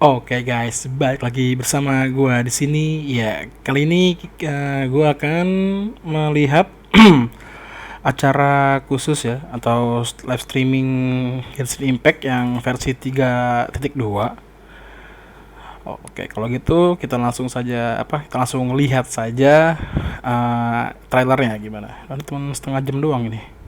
Oke guys, balik lagi bersama gua di sini. Ya, kali ini gua akan melihat acara khusus ya atau live streaming Genshin Impact yang versi 3.2. Oke, kalau gitu kita langsung saja kita langsung lihat saja trailernya gimana. Kan cuma setengah jam doang ini.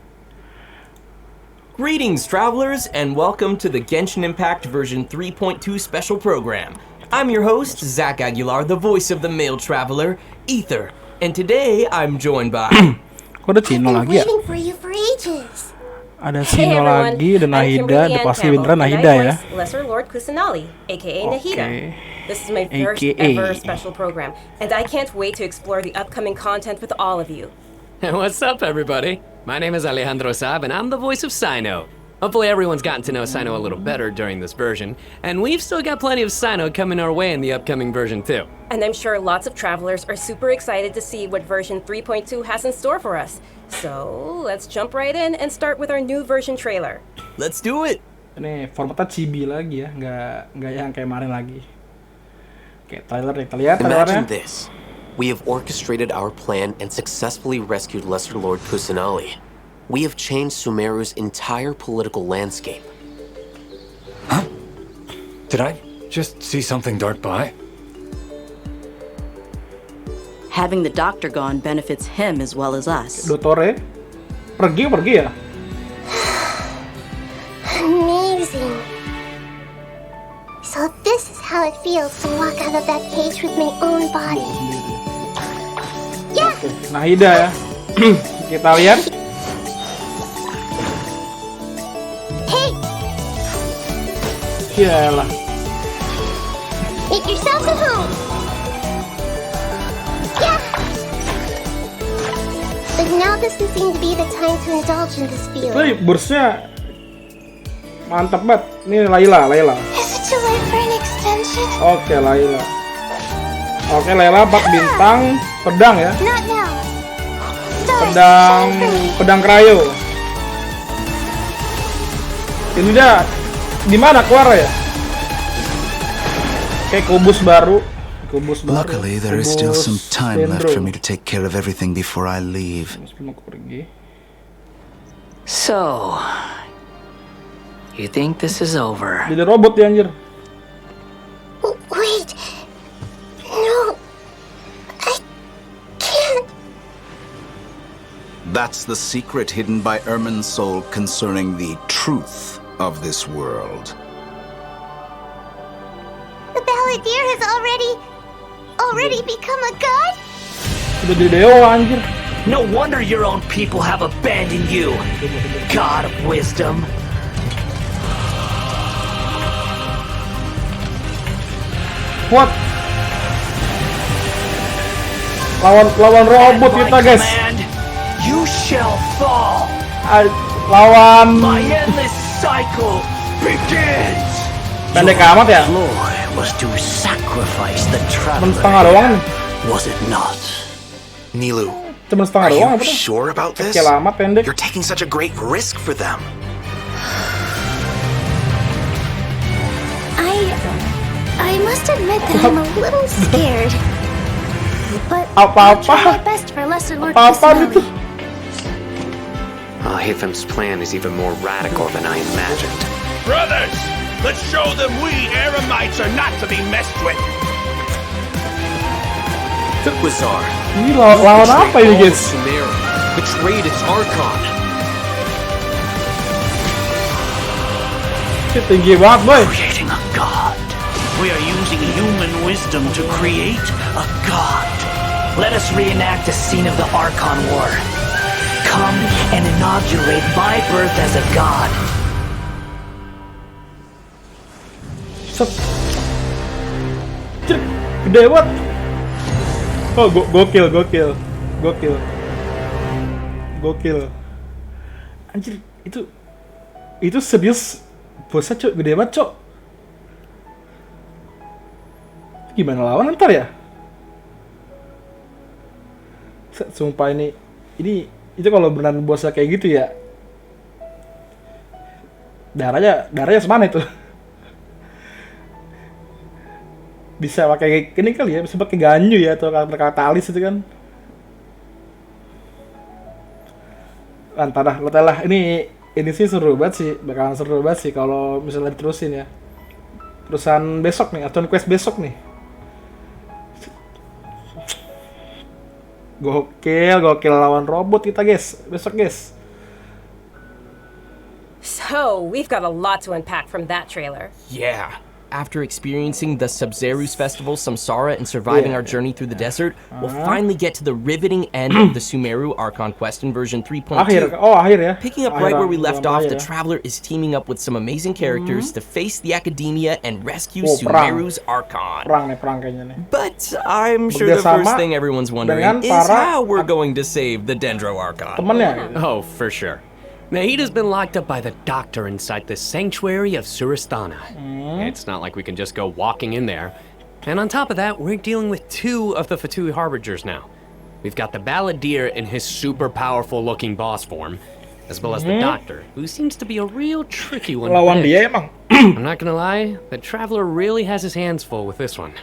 Greetings, travelers, and welcome to the Genshin Impact version 3.2 special program. I'm your host, Zach Aguilar, the voice of the male traveler, Akhir, and today I'm joined by... Kok ada Cino lagi ya? Ada Cino lagi, dan Nahida, udah pasti beneran Nahida ya. Lesser Lord Kusanali, aka Nahida. This is my first ever special program, and I can't wait to explore the upcoming content with all of you. What's up, everybody? My name is Alejandro Saab, and I'm the voice of Sino. Hopefully everyone's gotten to know Sino a little better during this version, and we've still got plenty of Sino coming our way in the upcoming version too. And I'm sure lots of travelers are super excited to see what version 3.2 has in store for us. So, let's jump right in and start with our new version trailer. Let's do it! Ini formatnya chibi lagi ya, nggak yang kayak kemarin lagi. Oke, trailer nih, kita lihat trailernya. Imagine this. We have orchestrated our plan and successfully rescued Lesser Lord Kusanali. We have changed Sumeru's entire political landscape. Huh? Did I just see something dart by? Having the doctor gone benefits him as well as us. Dottore, pergi ya? Amazing. So this is how it feels to walk out of that cage with my own body. Yeah. Oke, Nahida ya. Kita lihat. Hey. Iyalah. Make yourselves at home. Yeah. But now doesn't seem to be the time to indulge in this feeling. Wih, bursnya mantap banget. Ini Layla. Is it too late for an extension? Oke, Layla. Oke, Layla 4 bintang, pedang ya. Not now. Stars, Pedang krayo. Ini dia di mana keluar ya? Kayak kubus baru. Luckily, there is still some time left for me to take care of everything before I leave. So, you think this is over? Jadi robot ya anjir. Wait. No. I can't. That's the secret hidden by Ermin's soul concerning the truth of this world. The balladeer has already become a god? Udah jadi dewa anjir. No wonder your own people have abandoned you, God of wisdom. What? Lawan robot kita guys. You shall fall. Lawan. My endless cycle begins. Pendek amat ya. Was to sacrifice the traveler. Setengah doang. Was it not? Nilu, Cuma setengah are doang you apa tuh? sure about this? Kecil amat pendek. You're taking such a great risk for them. I must admit that I'm a little scared. But I'll try my best for Lesser Lord Apa-apa itu? Hithem's plan is even more radical than I imagined. Brothers, let's show them we Eremites are not to be messed with. Wizar, Ini lawan apa ini guys? Sumeru, betrayed its Archon. Ini tinggi banget boy. Creating a god. We are using human wisdom to create a god. Let us reenact the scene of the Archon War. Come and inaugurate my birth as a god. Gede banget. Oh, gokil. Anjir, itu serius. Bosnya cok, gede banget cok. Gimana lawan ntar ya? Sumpah ini itu kalau beneran bosnya kayak gitu ya. Darahnya semana itu. Bisa pakai ini kali ya, bisa pakai ganyu ya atau katalis itu kan. Antara lah ini sih seru banget sih, bakalan seru banget sih kalau misalnya diterusin ya. Terusan besok nih, atau quest besok nih. Gokil lawan robot kita guys, besok guys. So, we've got a lot to unpack from that trailer. Yeah. After experiencing the Sub-Zero's Festival, Samsara, and surviving our journey through the desert, we'll finally get to the riveting end of the Sumeru Archon quest in version 3.2. Akhir ya. Picking up right where we left off, the Traveler is teaming up with some amazing characters to face the Academia and rescue Sumeru's Archon. Perang kayaknya nih. But I'm sure the first thing everyone's wondering is how we're going to save the Dendro Archon. Temennya. Oh, for sure. Nahida's been locked up by the doctor inside the sanctuary of Suristana. It's not like we can just go walking in there. And on top of that, we're dealing with two of the Fatui Harbingers now. We've got the Balladeer in his super powerful looking boss form, as well as the doctor, who seems to be a real tricky one. Lawan dia emang. I'm not gonna lie, the Traveler really has his hands full with this one.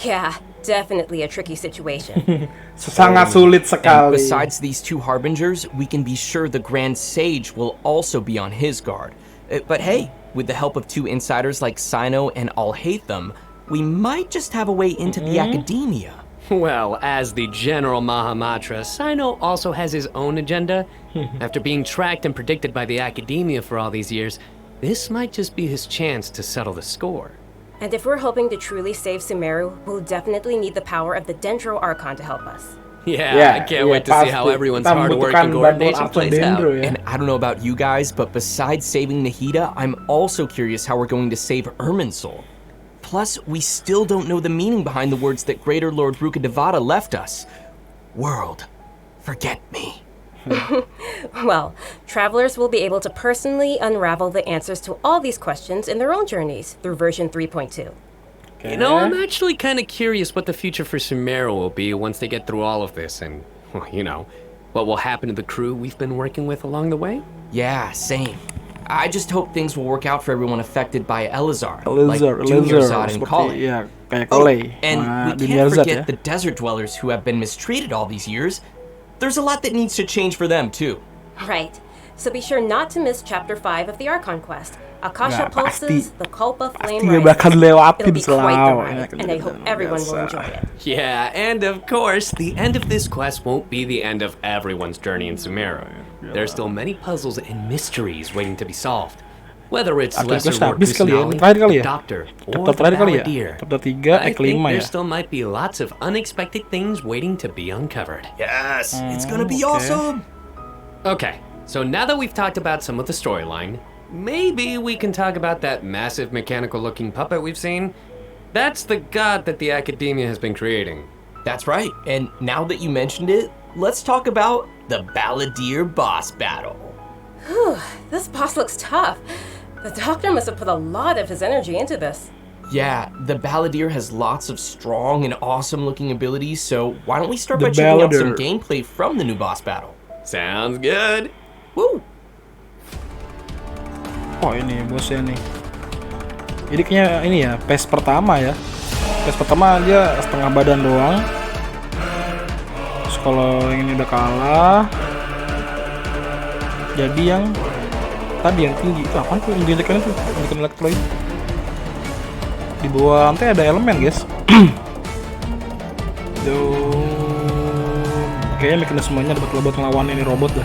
Yeah, definitely a tricky situation. Sangat sulit sekali. And besides these two Harbingers, we can be sure the Grand Sage will also be on his guard. But hey, with the help of two insiders like Sino and Alhaitham, we might just have a way into the Academia. Well, as the General Mahamatra, Sino also has his own agenda. After being tracked and predicted by the Academia for all these years, this might just be his chance to settle the score. And if we're hoping to truly save Sumeru, we'll definitely need the power of the Dendro Archon to help us. Yeah, I can't wait to see how everyone's hard work and coordination plays out. And I don't know about you guys, but besides saving Nahida, I'm also curious how we're going to save Irminsul. Plus, we still don't know the meaning behind the words that Greater Lord Rukkhadevata left us. World, forget me. Well, travelers will be able to personally unravel the answers to all these questions in their own journeys through version 3.2. You know, I'm actually kind of curious what the future for Sumeru will be once they get through all of this and, well, you know, what will happen to the crew we've been working with along the way. Yeah, same. I just hope things will work out for everyone affected by Elazar, like Elazar, Junior Zod and Kali. Yeah, kayak Oh, Kali. and we can't forget the desert dwellers who have been mistreated all these years. There's a lot that needs to change for them, too. Right. So be sure not to miss Chapter 5 of the Archon quest. Akasha Nggak, Pulses, the Kulpa Flame Pasti Rising. bakal lewatin It'll be quite the selalu. ride, and I hope everyone will enjoy it. Yeah, and of course, the end of this quest won't be the end of everyone's journey in Sumeru. There's still many puzzles and mysteries waiting to be solved. Whether it's Akhir Lesser quest Lord habis kali ya, Kusanali, terakhir kali the ya, Doctor, or chapter the terakhir kali ya, Balladeer. chapter 3, I think kelima there ya. still might be lots of unexpected things waiting to be uncovered. Yes, it's gonna be awesome. Okay, so now that we've talked about some of the storyline, maybe we can talk about that massive mechanical-looking puppet we've seen. That's the god that the Academia has been creating. That's right, and now that you mentioned it, let's talk about the Balladeer boss battle. Whew, this boss looks tough. The Doctor must have put a lot of his energy into this. Yeah, the Balladeer has lots of strong and awesome looking abilities, so why don't we start by The checking out some Balladeer. gameplay from the new boss battle? Sounds good. Woo! Oh ini bosnya nih. Ini kayaknya ini ya, PES pertama ya. PES pertama aja setengah badan doang. Terus kalau yang ini udah kalah. Jadi yang tadi yang tinggi itu apaan tuh? Yang diintekan itu, diintekan elektroid. Di bawah lantai ada elemen guys. Tuh, kayaknya mekanismenya buat ngelawan ini robot dah.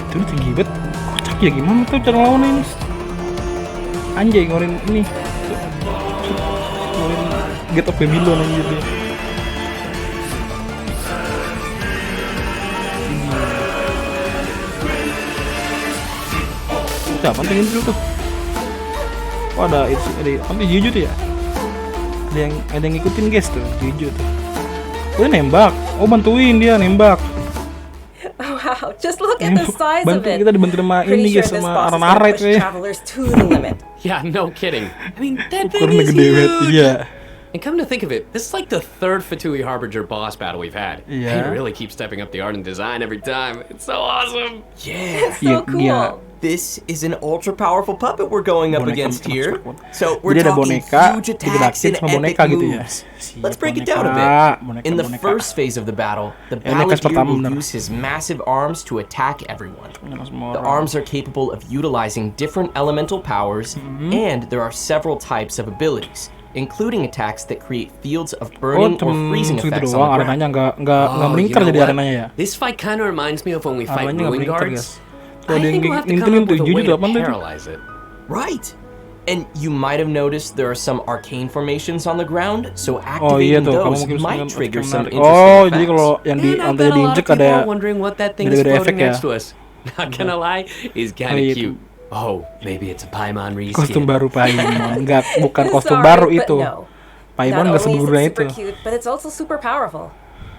Itu tinggi banget. Kocak ya, gimana tuh cara ngelawan ini? Anjay, ngeluarin ini. Ngeluarin Gate of Babylon anjir dia. Siapa pengen dulu tuh? Oh ada Juju tuh ya? Ada yang ngikutin guys tuh, Juju tuh. Oh nembak, bantuin dia nembak. Wow, just look at the size of Bantu it. kita dibantu sama ini Pretty guys sure this sama boss is Arana gonna itu push ya. travelers to the limit. Yeah, no kidding. I mean, that thing Ukurannya is gede banget, huge. iya. And come to think of it, this is like the third Fatui Harbinger boss battle we've had. Yeah. They really keep stepping up the art and design every time. It's so awesome. Yeah. So cool. Yeah. This is an ultra powerful puppet we're going up Boneka against sama here. Spek. So we're Jadi ada talking boneka, huge attacks digedakin and sama epic boneka gitu ya. moves. Si Let's break it down a bit. In the first phase of the battle, the Ini kan battlefield pertama will bener. use his massive arms to attack everyone. Semua The orang. arms are capable of utilizing different elemental powers, and there are several types of abilities, including attacks that create fields of burning or freezing segitu effects doang, on the ground. arenanya nggak Oh, melingkar you know jadi what? arenanya ya. This fight kind of reminds me of when we fight Arenanya nggak ruin melingkar guards. guys. I Kalau think we'll have to come ngintilin up with a 7 way itu to apa tuh? paralyze it. Right. And you might have noticed there are some arcane formations on the ground, so Oh iya activating tuh, kamu those mungkin might menarik. trigger some Oh, interesting jadi effects. kalau yang di And I lantainya bet a lot of diinjek people ada are wondering what that thing is beda-beda floating efek ya. next to us. Not gonna lie, is kind Oh, of iya cute. Oh, maybe it's a Paimon reskin. kostum baru Paimon. Enggak, bukan kostum Sorry, baru but itu. no. Paimon Not nggak only is seberguna it itu. super cute, but it's also super powerful.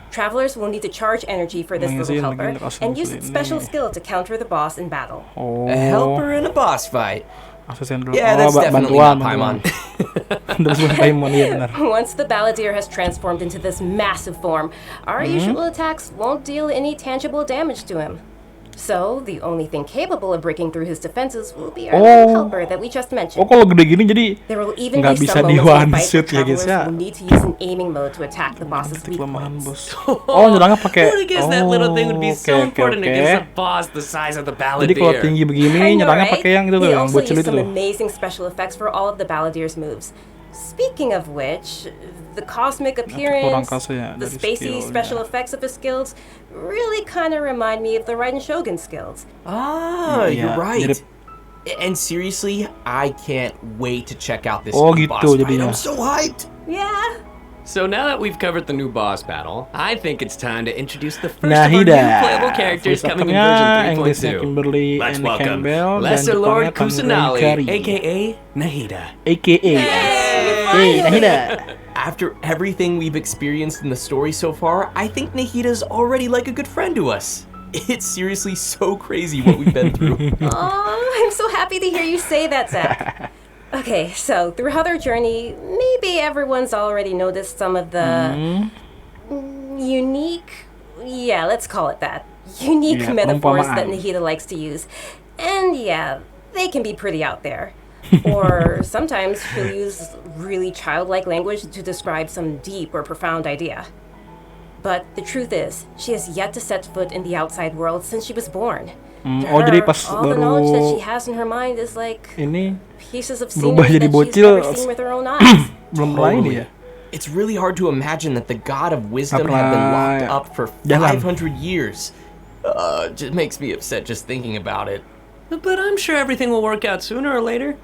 Travelers will need to charge energy for this Mengisi little helper lagi kostum and use its ini. special skill to counter the boss in battle. Oh, A helper in a boss fight. asisten dulu. Yeah, Oh, that's definitely bantuan, not Paimon. Bantuan Paimon, iya benar. Once the Balladeer has transformed into this massive form, our usual attacks won't deal any tangible damage to him. So, the only thing capable of breaking through his defenses will be our little helper that we just Oh, mentioned. kalau gede gini jadi There will even nggak be bisa some di one moments in the fight where shot ya guys travelers ya. will need to use an aiming mode to attack the boss's Titik weak kelemahan points. bos. Oh, nyerangnya pakai. Who'd have guessed that little thing would be so oke, important oke. against a boss the size of the Jadi kalau Balladeer? tinggi begini I know, nyerangnya right? pakai yang itu tuh, They yang also bocil use itu some tuh. amazing special effects for all of the Balladier's moves. Speaking of which, the cosmic appearance, kasih ya the dari spacey skillnya. special effects of his skills really kind of remind me of the Raiden Shogun skills. Ah, Yeah, you're right. mirip. And seriously, I can't wait to check out this Oh, new gitu boss fight. jadinya. I'm so hyped. Yeah. So now that we've covered the new boss battle, I think it's time to introduce the first Nahida, of our new playable characters voice coming in actornya version Inggrisnya 3.2. Kimberly Let's and welcome Campbell dan Lesser Lord Jepangnya Tanjiro Kusanali, Ikari, aka Nahida. AKA Hey Nahida. After everything we've experienced in the story so far, I think Nahida's already like a good friend to us. It's seriously so crazy what we've been through. Oh, I'm so happy to hear you say that, Zach. Okay, so throughout our journey, maybe everyone's already noticed some of the unique, yeah, let's call it that, unique Yeah, metaphors that perumpamaan. Nahida likes to use. And yeah, they can be pretty out there. Or sometimes she'll use really childlike language to describe some deep or profound idea. But the truth is, she has yet to set foot in the outside world since she was born. To Oh, jadi her, pas all the knowledge that baru she has in her mind is like ini pieces of berubah scenery jadi that she's bocil, never seen with her own eyes. belum mulai ini ya. It's really hard to imagine that the god of wisdom Nggak had been pernah locked up for jalan. 500 years. Just makes me upset just thinking about it. But I'm sure everything will work out sooner or later.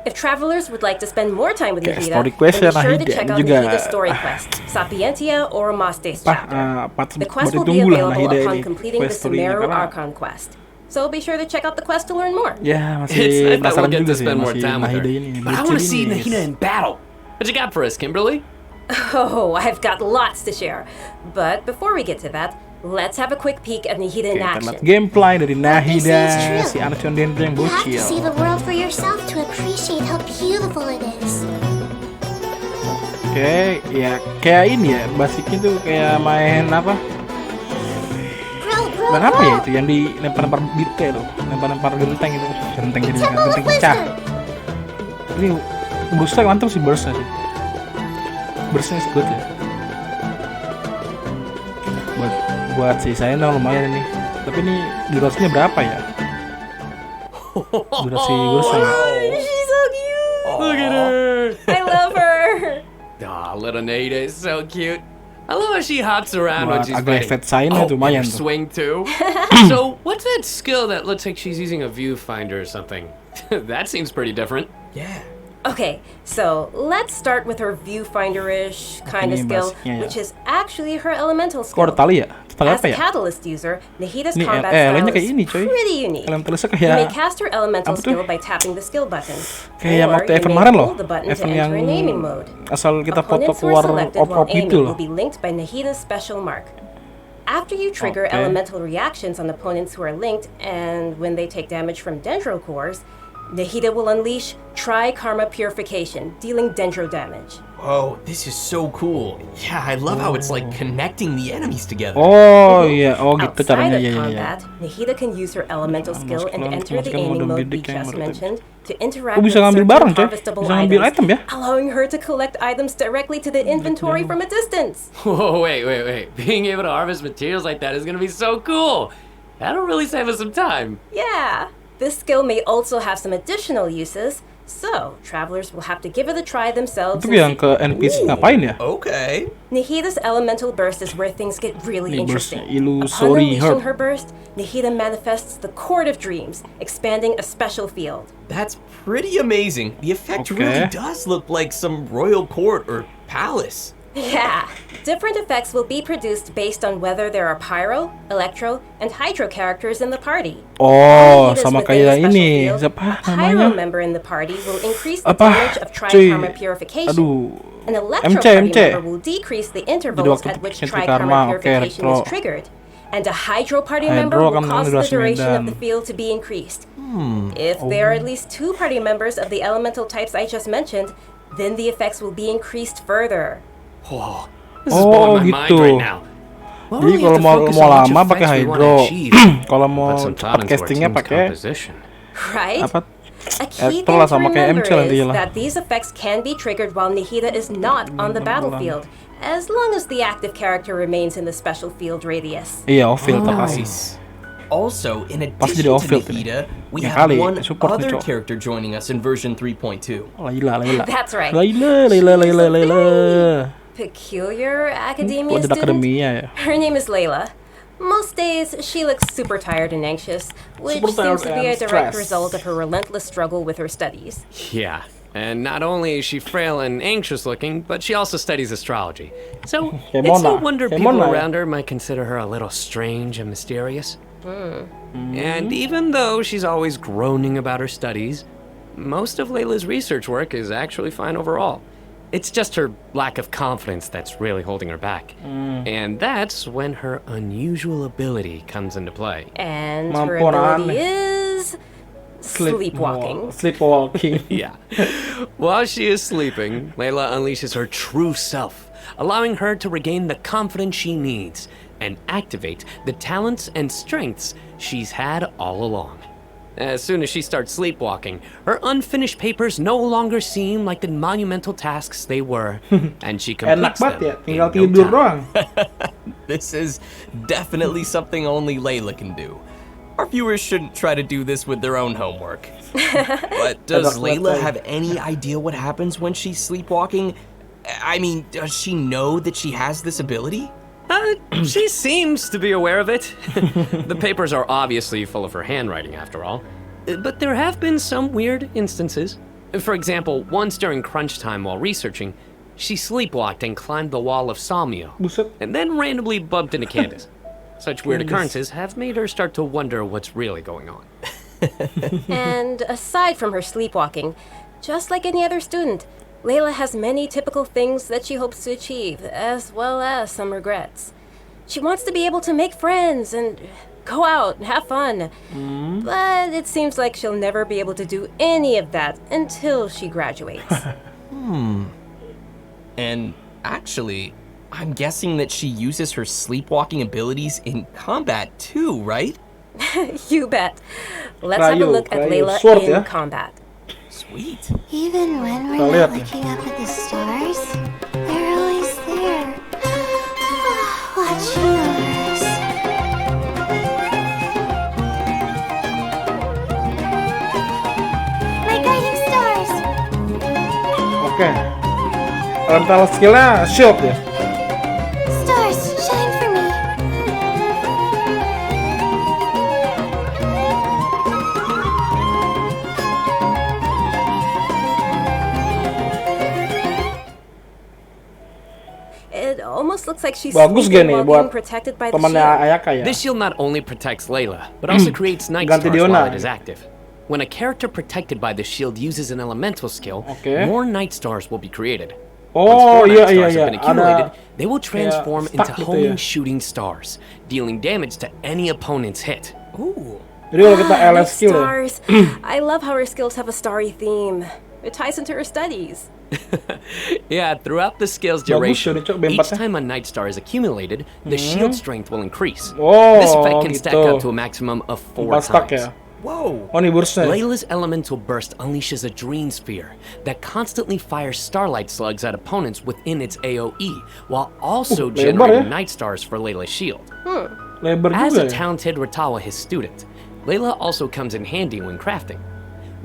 If travelers would like to spend more time with Oke, Nahida, story quest then ya be sure to Nahida check out juga. Nahida's story quest, Sapientia or Mastes chapter. The quest buat will be ditunggu lah available Nahida upon ini completing the quest story-nya Sumeru karena Archon quest. So be sure to check out the quest to learn more. ya It's masih nice that we'll penasaran get juga to sih spend more masih time with her. Nahida ini. But I bocil want to see ini, Nahida guys. in battle. What you got for us, Kimberly? Oh, I've got lots to share. But before we get to that, let's have a quick peek at Nahida Oke, in kita lihat action. gameplay dari Nahida This is true. si anak Dendro yang You have to bocil. see the world for yourself to appreciate how beautiful it is. Oke, ya kayak ini ya, basicnya tuh kayak main apa? Grow, Main apa ya grow. itu yang di lempar-lempar bite tuh, lempar-lempar genteng itu, genteng jadi Temple of genteng pecah. Wisdom. Ini burstnya mantap sih burstnya sih. Burstnya is good ya. Buat si saya lumayan ini. Tapi ini durasinya berapa ya? Durasi burstnya. She's so cute! Look at her. I love her! Aw, little Nahida is so cute. I love how she hops around when Buat she's agak fighting. fat sign-nya Oh, lumayan and her tuh. swing too. So, what's that skill that looks like she's using a viewfinder or something? That seems pretty different. Yeah. Okay, so let's start with her viewfinder-ish kind of Ini skill, basicnya ya. which is actually her elemental Kok ada skill. tali ya? Tali As apa a ya? catalyst user, Nahida's Ini combat lainnya style kayak ini is coy. pretty unique. Elementalnya You may kayak cast her elemental apa tuh? skill by tapping the skill button. Kayak or waktu you event may kemarin loh. hold the button to Event yang enter in aiming mode. asal kita foto Opponents who are keluar selected while op-op aiming gitu will loh. be linked by Nahida's special mark. After you trigger Okay. elemental reactions on opponents who are linked, and when they take damage from dendro cores, Nahida will unleash Tri-Karma Purification, dealing dendro damage. Oh, this is so cool. Yeah, I love how it's like connecting the enemies together. Oh iya, oh gitu Outside caranya of ya ya ya. combat, Nahida can use her elemental skill and enter the masukan aiming modem mode we bidik yang just baru tadi. mentioned to interact Oh, with bisa ngambil certain barang, coy. harvestable Bisa ngambil items, item ya? allowing her to collect items directly to the inventory from a distance. Whoa, wait. Being able to harvest materials like that is gonna be so cool. That'll really save us some time. Yeah, this skill may also have some additional uses, so travelers will have to give it a try themselves. Itu yang ke NPC ngapain ya? Okay. Nahida's elemental burst is where things get really Nih, interesting. burstnya, Upon illusory unleashing herb. her burst, Nahida manifests the Court of Dreams, expanding a special field. That's pretty amazing. The effect really does look like some royal court or palace. Yeah, different effects will be produced based on whether there are pyro, electro, and hydro characters in the party. Oh, Nahida's sama within the kayak special ini. field, Siapa a pyro namanya? member in the party will increase the Apa? damage of Cuy. Tri-Karma Purification. Aduh. An electro MC, party MC. member will decrease the intervals waktu at which bikin Tri-Karma Tri-Karma, oke, Purification is elektro. triggered. And a hydro party Hydro member will kan cause the durasi duration of medan. the field to be increased. If there are at least 2 party members of the elemental types I just mentioned, then the effects will be increased further. Whoa, this is blowing my mind gitu. right now. Well, Jadi we kalau have to mau focus mau on which lama pakai effects we wanna hydro, achieve. kalau mau Put some cepat thought into our castingnya team's pakai composition. Right? apa? A key Elektro lah thing to sama kayak remember MC nanti is lah. that these effects can be triggered while Nahida is not on the battlefield, as long as the active character remains in the special field radius. Iya, off-field pasti. Also, in Pasti addition jadi to off-field ini. Nahida, we Ya have kali, one support nih, other Cok. character joining us in version 3.2. Laila. That's right. Laila. Peculiar academia Kok ada student? akademia ya? Her name is Layla. Most days, she looks super tired and anxious, which Super tired seems to be a and direct stressed. result of her relentless struggle with her studies. Yeah, and not only is she frail and anxious looking, but she also studies astrology. So Kayak it's no Mona. wonder Kayak people Mona ya? around her might consider her a little strange and mysterious. And even though she's always groaning about her studies, most of Layla's research work is actually fine overall. It's just her lack of confidence that's really holding her back. And that's when her unusual ability comes into play. And her Mampuan ability is sleepwalking. Sleepwalking. Yeah. While she is sleeping, Layla unleashes her true self, allowing her to regain the confidence she needs and activate the talents and strengths she's had all along. As soon as she starts sleepwalking, her unfinished papers no longer seem like the monumental tasks they were, and she Enak completes them banget ya, in tinggal no tidur time. doang. This is definitely something only Layla can do. Our viewers shouldn't try to do this with their own homework. But does Layla have any idea what happens when she's sleepwalking? I mean, does she know that she has this ability? She seems to be aware of it. The papers are obviously full of her handwriting, after all. But there have been some weird instances. For example, once during crunch time while researching, she sleepwalked and climbed the wall of Salmio, Buset. and then randomly bumped into Candace. Such weird occurrences have made her start to wonder what's really going on. And aside from her sleepwalking, just like any other student, Layla has many typical things that she hopes to achieve, as well as some regrets. She wants to be able to make friends and go out and have fun. But it seems like she'll never be able to do any of that until she graduates. And actually, I'm guessing that she uses her sleepwalking abilities in combat too, right? You bet. Let's have a look at Layla Sword, in ya? combat. Sweet. Even when we're Kita not lihat nih. looking up at the stars, they're always there. Watching over us. My guiding stars! Oke. Elemental skillnya shield ya. Stars, shine for me. It almost looks like she's Bagus sleeping gak nih while buat being protected by the temannya shield. Ayaka ya. This shield not only protects Layla, but also creates night Ganti stars Diona. while it is active. When a character protected by the shield uses an elemental skill, Oke. more night stars will be created. Oh Once four iya night iya stars iya. have been accumulated, Ada they will transform stuck into gitu homing ya. shooting stars, dealing damage to any opponent's hit. Ooh. Jadi kalau kita LS Like skill ya. stars. I love how her skills have a starry theme. It ties into her studies. Yeah, throughout the skill's Bagus duration, ya, Cok, B4 each nya. time a Night Star is accumulated, the shield strength will increase. Oh, This effect can stack gitu. up to a maximum of 4 4 stack times. ya. Whoa! Oh, ini burstnya. Layla's elemental burst unleashes a dream sphere that constantly fires starlight slugs at opponents within its AoE, while also lebar generating ya. Night Stars for Layla's shield. Lebar As juga a ya. talented Ratawa, his student, Layla also comes in handy when crafting.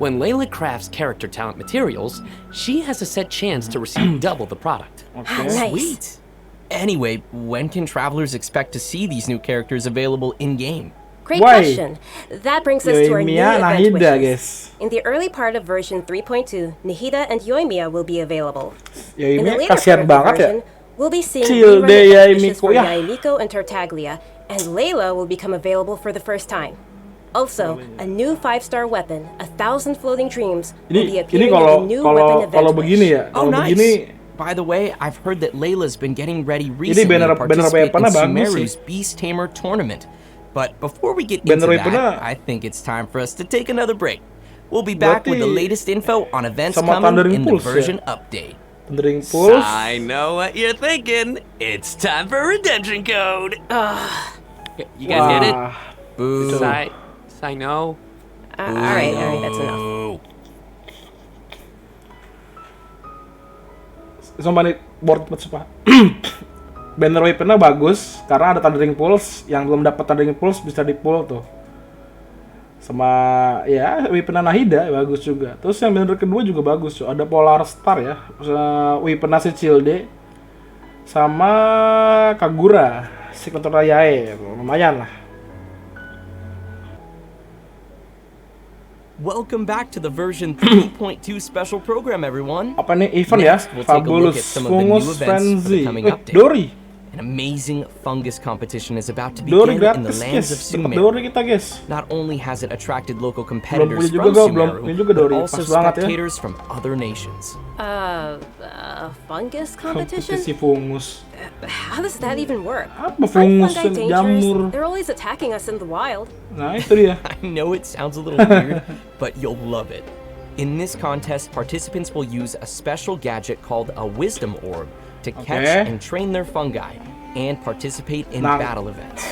When Layla crafts character talent materials, she has a set chance to receive double the product. Nice. Sweet. Anyway, when can travelers expect to see these new characters available in-game? Great Why? question. That brings us to our new Yoimiya, event Nahida, wishes. guys. In the early part of version 3.2, Nahida and Yoimiya will be available. In the Yoimiya later kasihan part of the banget ya. version, we'll be seeing Cilde rerun event wishes Yaimiko, for ya. Yaimiko and Tartaglia, and Layla will become available for the first time. Also, a new 5-star weapon, 1,000 Floating Dreams, will be Ini appearing kalau in the new weapon event kalau wish. begini ya. Oh, Kalau nice. begini By the way, I've heard that Layla's been getting ready recently banner to participate in weaponnya bagus Sumeru's sih. Beast Tamer tournament. But before we get Banner into weaponnya- that, I think it's time for us to take another break. We'll be back with the Berarti latest info on events sama coming Thundering in the Pulse ya? version update. Thundering Pulse. I know what you're thinking. It's time for redemption code. You guys get it? Wah. Boo. I know. Alright, that's enough. Boo. Sumpah nih, board banget sumpah. Banner weaponnya bagus karena ada Thundering Pulse. Yang belum dapat Thundering Pulse bisa di pull tuh. Sama ya weaponnya Nahida bagus juga. Terus yang banner kedua juga bagus, cuy. Ada Polar Star ya. Weaponnya si Cilde sama Kagura, Signature Yae. Lumayan lah. Welcome back to the version 3.2 special program, everyone. Apa nih event ya? Next, we'll take a look Fabulous at some of the new Fungus events for the Frenzy. coming update. Dori. An amazing fungus competition is about to Dori begin in the gratis, lands guys. of Dapat Sumeru. Dori kita, guys. Not only has it attracted local Belum competitors punya juga from gua, belum Sumeru, punya juga but Dori. also Pas banget ya. spectators from other nations. Fungus competition? Kompetisi fungus. How does that even work? Apa Aren't fungus fungi dan dangerous? jamur? They're always attacking us in the wild. Nah, itu dia. I know it sounds a little weird, but you'll love it. In this contest, participants will use a special gadget called a Wisdom Orb to catch Okay. and train their fungi and participate in Nah, battle events.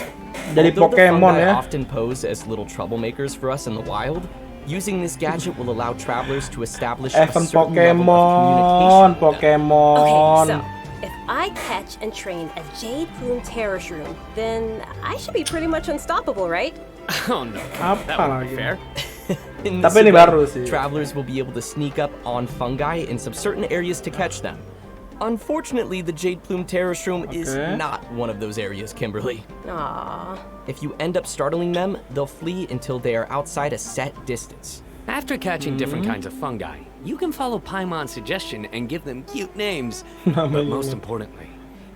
jadi Although the Pokemon fungi ya. often pose as little troublemakers for us in the wild, using this gadget will allow travelers to establish a Event certain level of communication. with them. Pokemon. Okay, so if I catch and train a Jade Plume Terror Shroom, then I should be pretty much unstoppable, right? Oh no. Apa That wouldn't lagi? be fair. In Tapi this ini event, baru sih. travelers will be able to sneak up on fungi in some certain areas to catch them. Unfortunately, the Jade Plume Terror Shroom is Okay. not one of those areas, Kimberly. Aww. If you end up startling them, they'll flee until they are outside a set distance. After catching different kinds of fungi, you can follow Paimon's suggestion and give them cute names. But most importantly,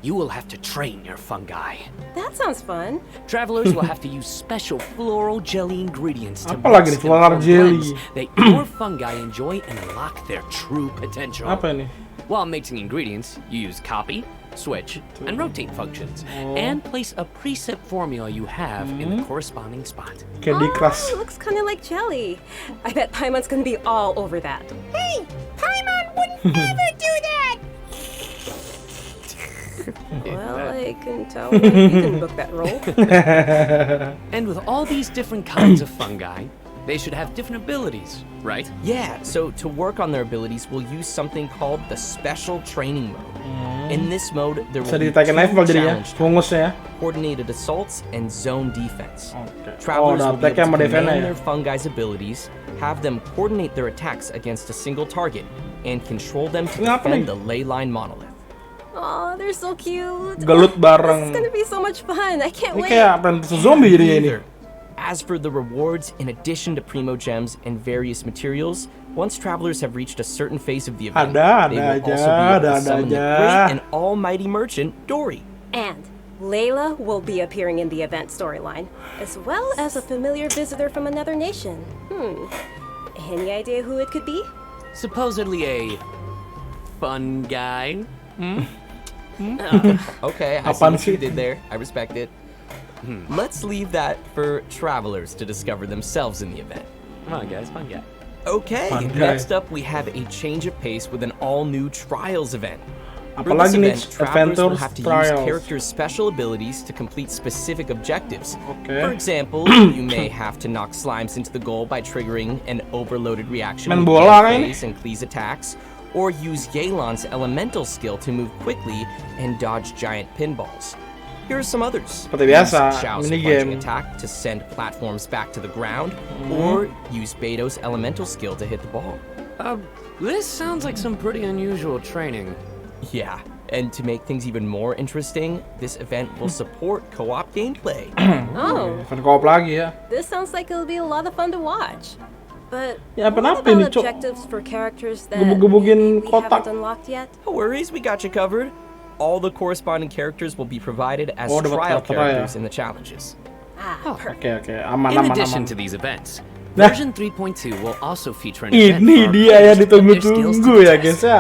you will have to train your fungi. That sounds fun. Travelers will have to use special floral jelly ingredients to Apa lagi mix nih, and floral form jelly? blends that your fungi enjoy and unlock their true potential. Apa ini? While mixing ingredients, you use copy, switch, and rotate functions, and place a preset formula you have in the corresponding spot. Candy Crush. Oh, looks kind of like jelly. I bet Paimon's gonna be all over that. Hey, Paimon would never do that! Well, I can tell you didn't book that role. And with all these different kinds of fungi, they should have different abilities, right? Yeah, so to work on their abilities, we'll use something called the Special Training Mode. In this mode, there Bisa will be ditaikin level two jadinya, challenge types, fungusnya ya. coordinated assaults and zone defense. Oke. Travelers Oh, will be attack-nya able sama to defense-nya command ya. their fungi's abilities, have them coordinate their attacks against a single target, and control them to Ini apa defend nih? the ley line monolith. Oh, they're so cute. Gelut This is bareng. gonna be so much fun. I can't Ini wait. kayak Apprentice Zombie jadinya ini. Either. As for the rewards, in addition to Primo Gems and various materials, once travelers have reached a certain phase of the event, Ada they will aja, also be able to ada summon the aja. great and almighty merchant, Dory. And Layla will be appearing in the event storyline, as well as a familiar visitor from another nation. Any idea who it could be? Supposedly a fun guy. Okay, I see Apaan what you sih? did there. I respect it. let's leave that for travelers to discover themselves in the event. Come on, guys, fun guy. Okay, Fun guy. next up we have a change of pace with an all-new Trials event. For this Apalagi nih, event, travelers will Adventures have to use Trials. characters' special abilities to complete specific objectives. Okay. For example, you may have to knock slimes into the goal by triggering an overloaded reaction Main with bola Yang kan ini? Fei's and Klee's attacks, or use Yelan's elemental skill to move quickly and dodge giant pinballs. Here are some others. Seperti biasa, Use Xiao's minigame. punching attack to send platforms back to the ground, or use Beto's elemental skill to hit the ball. This sounds like some pretty unusual training. Yeah, and to make things even more interesting, this event will support co-op gameplay. Oh, Event co-op lagi ya. this sounds like it'll be a lot of fun to watch. But Ya, what kenapa about ini, Cok? objectives for characters that Gebuk-gebukin maybe we kotak. haven't unlocked yet? No worries, we got you covered. All the corresponding characters will be provided as Oh, dapat trial karakter ya. characters in the challenges. Perfect. Oke, aman, In aman, addition aman. to these events, Nah. version 3.2 will also feature an event Ini for our dia players yang to put their skills to ditunggu-tunggu the ya, test. guys ya.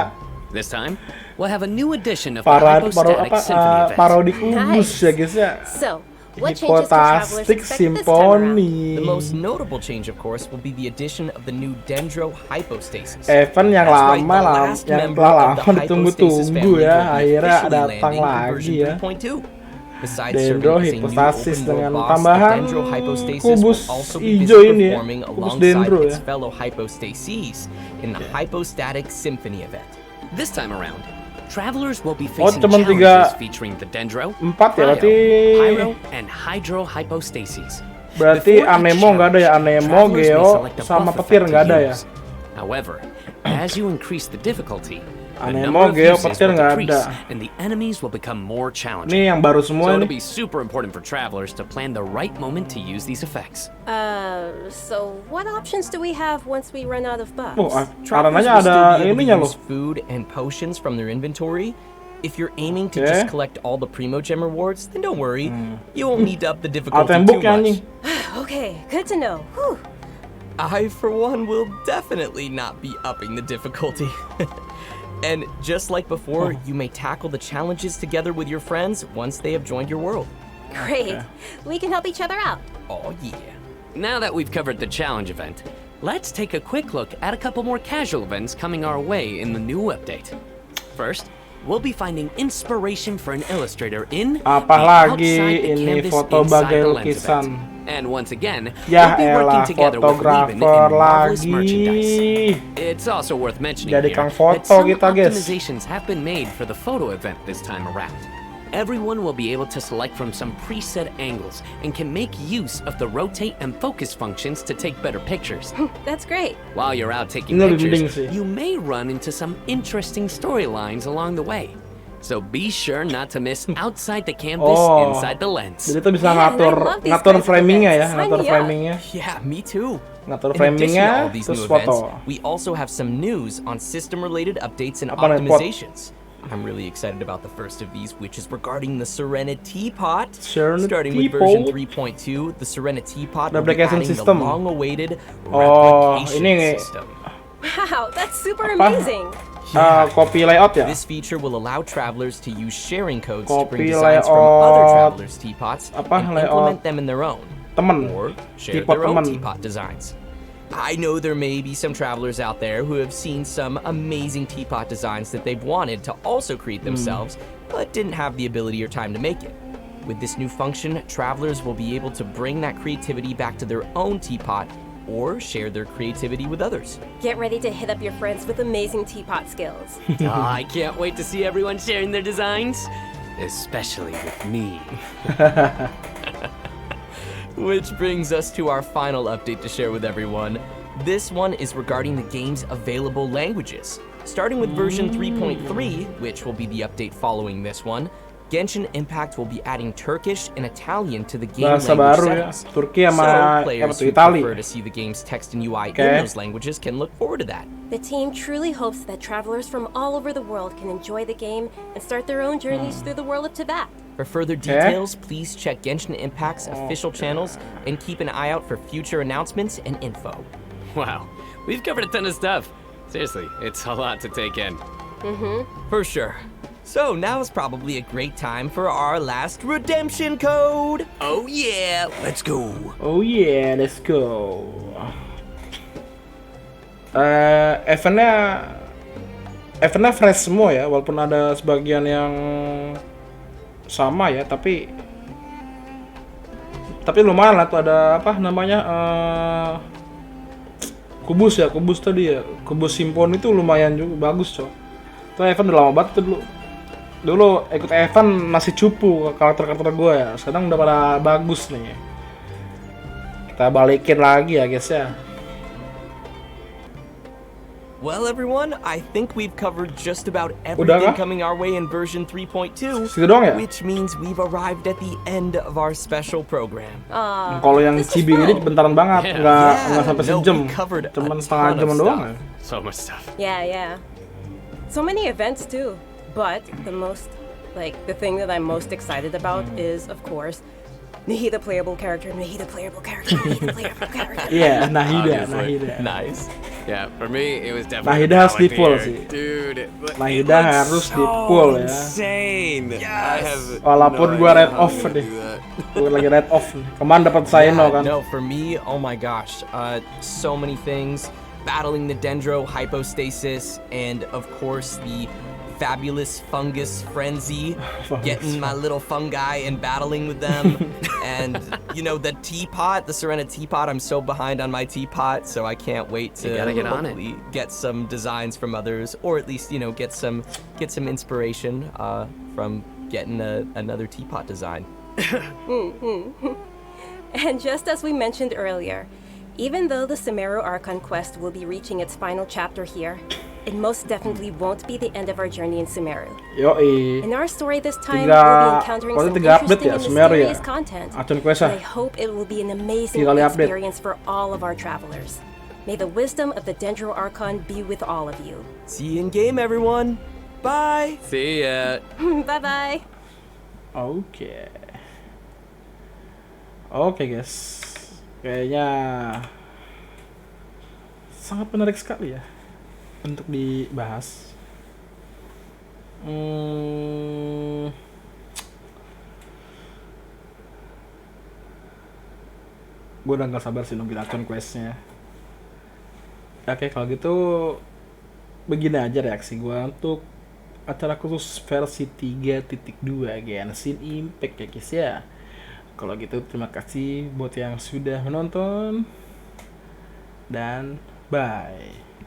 This time, we'll have a new edition of the Parodi Hypostatic Symphony event. parodi kubus ya, guys ya. So, what changes do travelers Hypostatic expect this time around? Symphony. The most notable change, of course, will be the addition of the new Dendro Hypostasis. Event yang That's right, the lama last yang member telah of the lama Hypostasis ditunggu-tunggu family ya, will be akhirnya officially datang landing in lagi version ya. 3.2. Besides Dendro serving as a new Hypostasis open dengan world boss, the tambahan Dendro Hypostasis kubus will also be hijau busy ini ya, performing kubus alongside Dendro its ya. fellow Hypostases in the Hypostatic Symphony event. This time around, travelers will be Oh, facing cuman challenges 3, featuring the Dendro, 4 ya, Cryo, berarti Pyro, and Hydro Hypostases. berarti Before each Anemo nggak ada ya, challenge, Anemo, travelers may Geo, select a sama buff petir effect nggak to ada ya. use. However, as you increase the difficulty, the Anemo, number of Geo, uses petir will nggak decrease, ada. and the enemies will become more challenging. Ini yang baru So semua it'll nih. be super important for travelers to plan the right moment to use these effects. So what options do we have once we run out of buffs? Oh, Travelers karenanya will still ada be able to ininya use loh. food and potions from their inventory. If you're aiming to Okay. just collect all the Primo Gem rewards, then don't worry. You won't need to up the difficulty Item book too ya much. anjing. Okay, good to know. Whew. I, for one, will definitely not be upping the difficulty. And just like before, you may tackle the challenges together with your friends once they have joined your world. Great. We can help each other out. Oh yeah. Now that we've covered the challenge event, let's take a quick look at a couple more casual events coming our way in the new update. First, we'll be finding inspiration for an illustrator in Apa the lagi Outside the ini Canvas foto Inside bagai the Lens lukisan. event. And once again, Ya we'll be working elah, together with Leben in fotografer marvelous merchandise. lagi. It's also worth mentioning Jadi here kang foto that some kita, guys. optimizations have been made for the photo event this time around. Everyone will be able to select from some preset angles and can make use of the rotate and focus functions to take better pictures. That's great. While you're out taking Ini lebih mending pictures, sih. you may run into some interesting storylines along the way. So be sure not to miss outside the canvas, Oh. inside the lens. Jadi itu bisa Man, I ngatur love these ngatur kinds of framingnya ya, events. Sign ngatur me up. framingnya, Yeah, me too. ngatur In addition to framingnya, all these terus new events, foto. we also have some news on system-related updates and Apa nih, Pot? optimizations. I'm really excited about the first of these, which is regarding the Serenity Pot. Serenity Starting with version Pot? 3.2, the Serenity Pot Ada will be application adding system. the long-awaited Oh, replication ini system. Wow, that's super Apa? amazing. Copy layout ya. This feature will allow travelers to use sharing codes to Copy bring designs from other layout. travelers' teapots Apa, and layout implement them in their own. Temen. Or share Teapot their own temen. teapot designs. I know there may be some travelers out there who have seen some amazing teapot designs that they've wanted to also create themselves, but didn't have the ability or time to make it. With this new function, travelers will be able to bring that creativity back to their own teapot or share their creativity with others. Get ready to hit up your friends with amazing teapot skills. I can't wait to see everyone sharing their designs, especially with me. Which brings us to our final update to share with everyone. This one is regarding the game's available languages. Starting with version 3.3, which will be the update following this one, Genshin Impact will be adding Turkish and Italian to the game Bahasa language baru ya, settings. Turki So sama players tuh who Itali. prefer to see the game's text and UI Okay. in those languages can look forward to that. The team truly hopes that travelers from all over the world can enjoy the game and start their own journeys through the world of Tibet. For further details, please check Genshin Impact's official channels and keep an eye out for future announcements and info. Wow, we've covered a ton of stuff. Seriously, it's a lot to take in. For sure. So now is probably a great time for our last redemption code. Oh yeah, let's go. Oh yeah, let's go. Eventnya fresh semua ya, walaupun ada sebagian yang sama ya, tapi lumayan lah tuh, ada apa namanya, kubus tadi ya, kubus simpon itu lumayan juga bagus coy. Itu event udah lama banget tuh dulu ikut event masih cupu karakter gue ya, sekarang udah pada bagus nih. Kita balikin lagi ya guys ya. Well, everyone, I think we've covered just about everything coming our way in version 3.2, which means we've arrived at the end of our special program. Kalau yang chibi ini bentaran banget, nggak sampai sejam, cuman setengah jam doang. So much stuff. Yeah. So many events too. But the thing that I'm most excited about is, of course, Nahida playable character. Yeah, Nahida. Nice. Yeah, for me it was definitely Nahida harus di full sih. Dude, Nahida harus di full ya. Insane. Yes. Walaupun gua red off deh. Gua lagi red off nih. Kemarin dapat Saino kan. No, for me, oh my gosh, so many things. Battling the Dendro hypostasis, and of course the fabulous fungus frenzy, getting my little fungi and battling with them. And the teapot, the Serena teapot, I'm so behind on my teapot, so I can't wait to hopefully get some designs from others, or at least get some inspiration from getting another teapot design. And just as we mentioned earlier, even though the Sumeru Archon quest will be reaching its final chapter here, it most definitely won't be the end of our journey in Sumeru. In our story this time, we'll be encountering some interesting and mysterious content, and I hope it will be an amazing experience for all of our travelers. May the wisdom of the Dendro Archon be with all of you. See you in game, everyone. Bye. See ya. Bye-bye. Oke guys. Kayaknya sangat menarik sekali ya untuk dibahas. Gue udah gak sabar sih nungguin akun questnya. Oke, kalau gitu begini aja reaksi gue untuk acara khusus versi 3.2 Genshin Impact ya guys ya. Kalau gitu terima kasih buat yang sudah menonton dan bye.